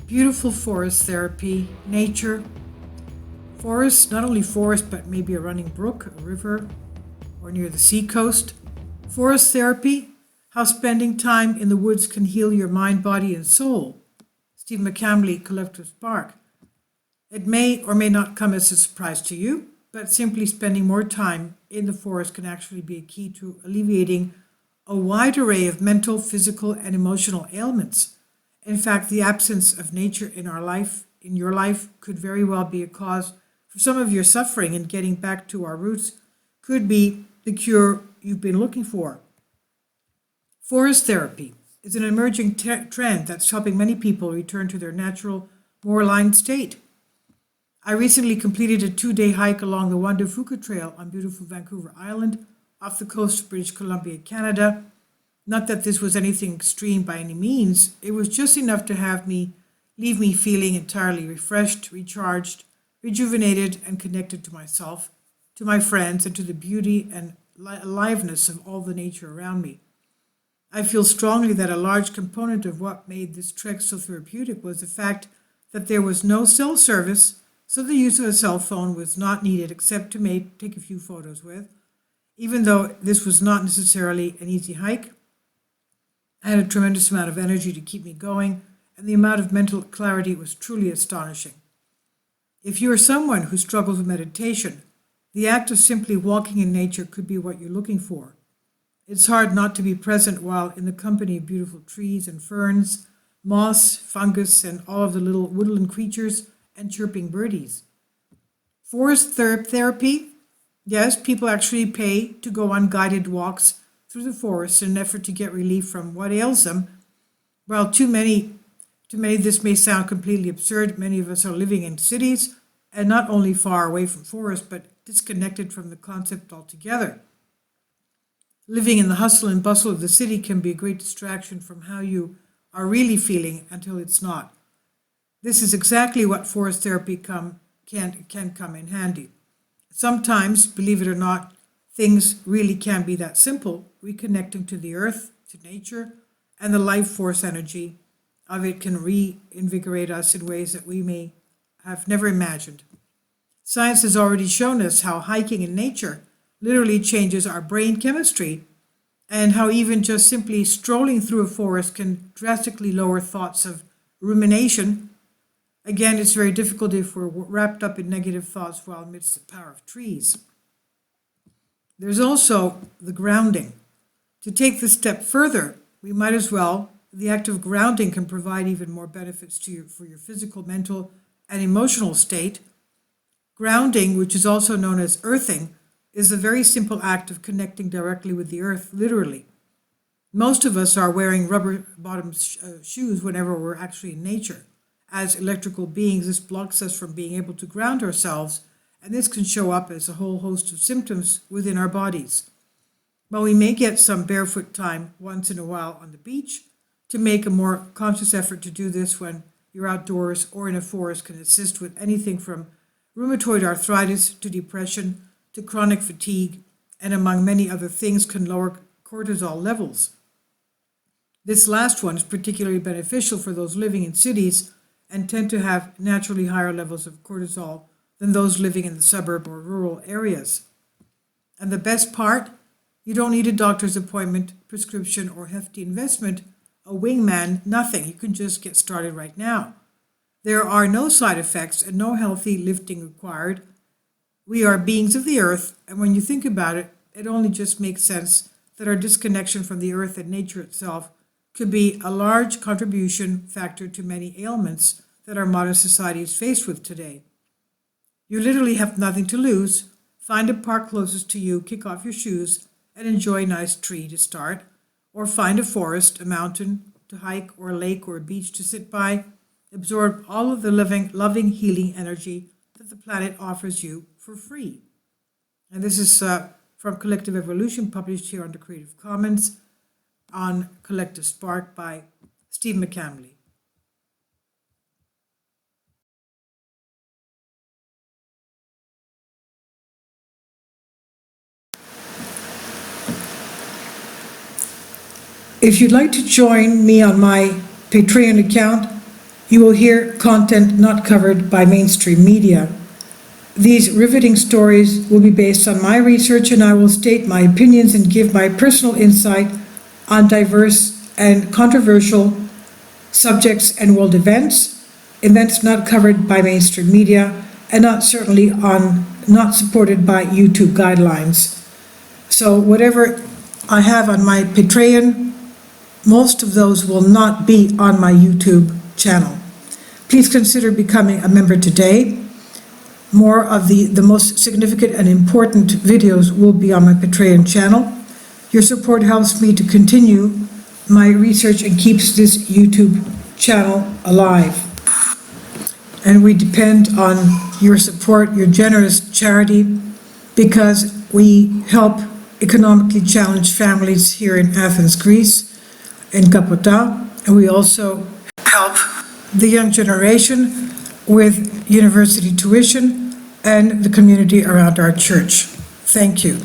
Beautiful forest therapy, nature, forest, not only forest, but maybe a running brook, a river, or near the seacoast. Forest therapy, how spending time in the woods can heal your mind, body, and soul. Steve McCamley, Collective Spark. It may or may not come as a surprise to you, but simply spending more time in the forest can actually be a key to alleviating a wide array of mental, physical, and emotional ailments. In fact, the absence of nature in our life, in your life, could very well be a cause for some of your suffering, and getting back to our roots could be the cure you've been looking for. Forest therapy is an emerging trend that's helping many people return to their natural, more aligned state. I recently completed a 2-day hike along the Juan de Fuca Trail on beautiful Vancouver Island, off the coast of British Columbia, Canada. Not that this was anything extreme by any means, it was just enough to leave me feeling entirely refreshed, recharged, rejuvenated, and connected to myself, to my friends, and to the beauty and aliveness of all the nature around me. I feel strongly that a large component of what made this trek so therapeutic was the fact that there was no cell service, so the use of a cell phone was not needed except to take a few photos with. Even though this was not necessarily an easy hike, I had a tremendous amount of energy to keep me going, and the amount of mental clarity was truly astonishing. If you are someone who struggles with meditation, the act of simply walking in nature could be what you're looking for. It's hard not to be present while in the company of beautiful trees and ferns, moss, fungus, and all of the little woodland creatures and chirping birdies. Forest therapy, yes, people actually pay to go on guided walks through the forest in an effort to get relief from what ails them. While to many this may sound completely absurd, many of us are living in cities and not only far away from forests, but disconnected from the concept altogether. Living in the hustle and bustle of the city can be a great distraction from how you are really feeling until it's not. This is exactly what forest therapy can come in handy. Sometimes, believe it or not, things really can be that simple. Reconnecting to the earth, to nature, and the life force energy of it can reinvigorate us in ways that we may have never imagined. Science has already shown us how hiking in nature literally changes our brain chemistry, and how even just simply strolling through a forest can drastically lower thoughts of rumination. Again, it's very difficult if we're wrapped up in negative thoughts while amidst the power of trees. There's also the grounding. To take this step further, the act of grounding can provide even more benefits for your physical, mental, and emotional state. Grounding, which is also known as earthing, is a very simple act of connecting directly with the earth, literally. Most of us are wearing rubber-bottomed shoes whenever we're actually in nature. As electrical beings, this blocks us from being able to ground ourselves, and this can show up as a whole host of symptoms within our bodies. While we may get some barefoot time once in a while on the beach, to make a more conscious effort to do this when you're outdoors or in a forest can assist with anything from rheumatoid arthritis to depression to chronic fatigue, and among many other things can lower cortisol levels. This last one is particularly beneficial for those living in cities and tend to have naturally higher levels of cortisol than those living in the suburb or rural areas. And the best part, you don't need a doctor's appointment, prescription, or hefty investment, a wingman, nothing. You can just get started right now. There are no side effects and no healthy lifting required. We are beings of the earth, and when you think about it, it only just makes sense that our disconnection from the earth and nature itself could be a large contribution factor to many ailments that our modern society is faced with today. You literally have nothing to lose. Find a park closest to you, kick off your shoes, and enjoy a nice tree to start, or find a forest, a mountain to hike, or a lake or a beach to sit by. Absorb all of the loving, healing energy that the planet offers you for free. And this is from Collective Evolution, published here under Creative Commons on Collective Spark by Steve McCamley. If you'd like to join me on my Patreon account, You will hear content not covered by mainstream media. These riveting stories will be based on my research, and I will state my opinions and give my personal insight on diverse and controversial subjects and world events not covered by mainstream media, and not supported by YouTube guidelines. So whatever I have on my Patreon, most of those will not be on my YouTube channel. Please consider becoming a member today. More of the most significant and important videos will be on my Patreon channel. Your support helps me to continue my research and keeps this YouTube channel alive. And we depend on your support, your generous charity, because we help economically challenged families here in Athens, Greece, in Kapota, and we also help the young generation with university tuition and the community around our church. Thank you.